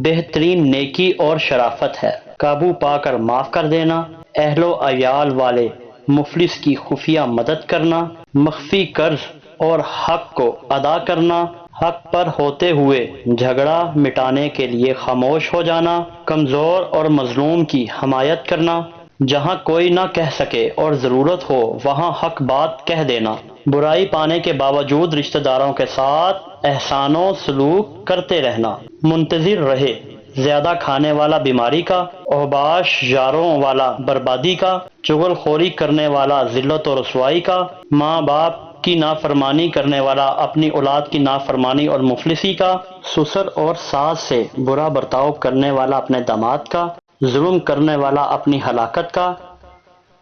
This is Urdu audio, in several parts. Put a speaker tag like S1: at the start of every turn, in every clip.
S1: بہترین نیکی اور شرافت ہے۔ قابو پا کر معاف کر دینا، اہل و عیال والے مفلس کی خفیہ مدد کرنا، مخفی قرض اور حق کو ادا کرنا، حق پر ہوتے ہوئے جھگڑا مٹانے کے لیے خاموش ہو جانا، کمزور اور مظلوم کی حمایت کرنا، جہاں کوئی نہ کہہ سکے اور ضرورت ہو وہاں حق بات کہہ دینا، برائی پانے کے باوجود رشتہ داروں کے ساتھ احسان و سلوک کرتے رہنا، منتظر رہے زیادہ کھانے والا بیماری کا، اوباش یاروں والا بربادی کا، چغل خوری کرنے والا ذلت و رسوائی کا، ماں باپ کی نافرمانی کرنے والا اپنی اولاد کی نافرمانی اور مفلسی کا، سسر اور ساس سے برا برتاؤ کرنے والا اپنے داماد کا، ظلم کرنے والا اپنی ہلاکت کا،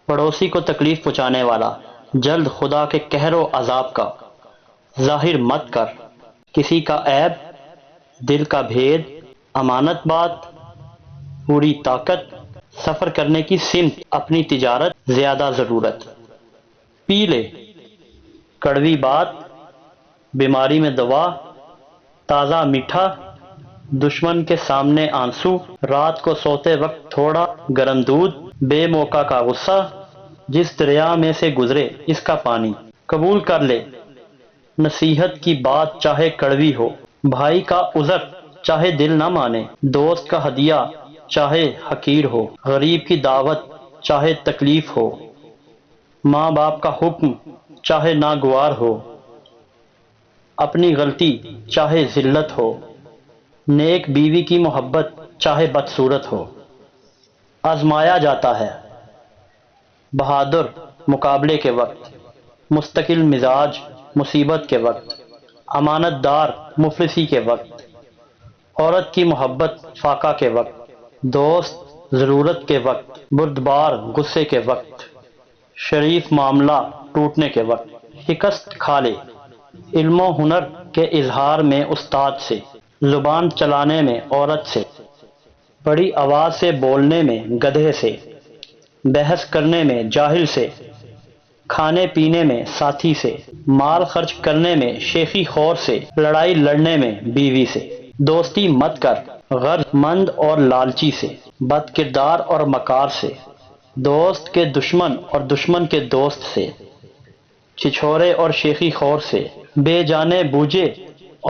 S1: پڑوسی کو تکلیف پہنچانے والا جلد خدا کے قہر و عذاب کا۔ ظاہر مت کر کسی کا عیب، دل کا بھید، امانت بات، پوری طاقت، سفر کرنے کی سمت، اپنی تجارت، زیادہ ضرورت۔ پی لے کڑوی بات، بیماری میں دوا، تازہ میٹھا، دشمن کے سامنے آنسو، رات کو سوتے وقت تھوڑا گرم دودھ، بے موقع کا غصہ، جس دریا میں سے گزرے اس کا پانی۔ قبول کر لے نصیحت کی بات چاہے کڑوی ہو، بھائی کا عذر چاہے دل نہ مانے، دوست کا ہدیہ چاہے حقیر ہو، غریب کی دعوت چاہے تکلیف ہو، ماں باپ کا حکم چاہے ناگوار ہو، اپنی غلطی چاہے ذلت ہو، نیک بیوی کی محبت چاہے بدصورت ہو۔ آزمایا جاتا ہے بہادر مقابلے کے وقت، مستقل مزاج مصیبت کے وقت، امانت دار مفلسی کے وقت، عورت کی محبت فاقہ کے وقت، دوست ضرورت کے وقت، بردبار غصے کے وقت، شریف معاملہ ٹوٹنے کے وقت۔ شکست کھا لے علم و ہنر کے اظہار میں استاد سے، زبان چلانے میں عورت سے، بڑی آواز سے بولنے میں گدھے سے، بحث کرنے میں جاہل سے، کھانے پینے میں ساتھی سے، مال خرچ کرنے میں شیخی خور سے، لڑائی لڑنے میں بیوی سے۔ دوستی مت کر غرض مند اور لالچی سے، بد کردار اور مکار سے، دوست کے دشمن اور دشمن کے دوست سے، چھچھورے اور شیخی خور سے، بے جانے بوجھے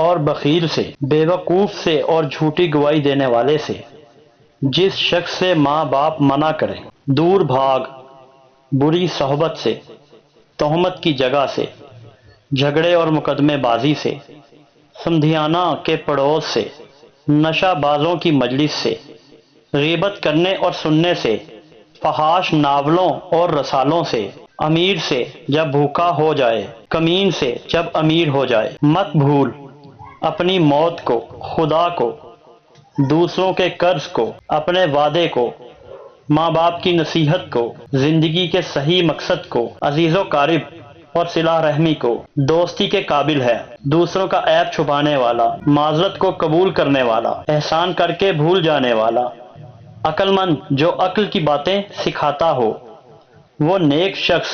S1: اور بخیل سے، بے وقوف سے اور جھوٹی گواہی دینے والے سے۔ جس شخص سے ماں باپ منع کریں دور بھاگ، بری صحبت سے، تہمت کی جگہ سے، جھگڑے اور مقدمے بازی سے، سمدھیانہ کے پڑوس سے، نشہ بازوں کی مجلس سے، غیبت کرنے اور سننے سے، فحاش ناولوں اور رسالوں سے، امیر سے جب بھوکا ہو جائے، کمین سے جب امیر ہو جائے۔ مت بھول اپنی موت کو، خدا کو، دوسروں کے قرض کو، اپنے وعدے کو، ماں باپ کی نصیحت کو، زندگی کے صحیح مقصد کو، عزیز و قارب اور صلہ رحمی کو۔ دوستی کے قابل ہے دوسروں کا عیب چھپانے والا، معذرت کو قبول کرنے والا، احسان کر کے بھول جانے والا، عقل مند جو عقل کی باتیں سکھاتا ہو، وہ نیک شخص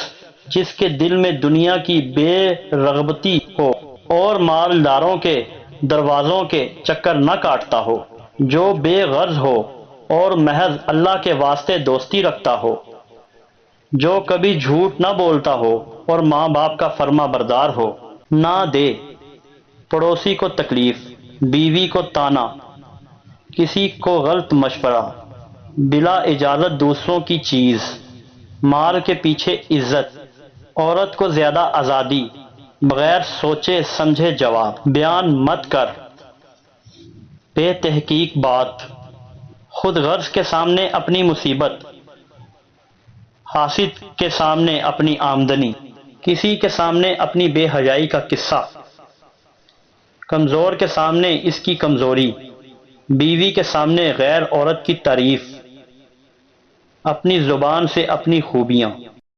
S1: جس کے دل میں دنیا کی بے رغبتی ہو اور مالداروں کے دروازوں کے چکر نہ کاٹتا ہو، جو بے غرض ہو اور محض اللہ کے واسطے دوستی رکھتا ہو، جو کبھی جھوٹ نہ بولتا ہو اور ماں باپ کا فرما بردار ہو۔ نہ دے پڑوسی کو تکلیف، بیوی کو تانا، کسی کو غلط مشورہ، بلا اجازت دوسروں کی چیز، مال کے پیچھے عزت، عورت کو زیادہ آزادی، بغیر سوچے سمجھے جواب بیان مت کر، بے تحقیق بات، خود غرض کے سامنے اپنی مصیبت، حاسد کے سامنے اپنی آمدنی، کسی کے سامنے اپنی بے حیائی کا قصہ، کمزور کے سامنے اس کی کمزوری، بیوی کے سامنے غیر عورت کی تعریف، اپنی زبان سے اپنی خوبیاں۔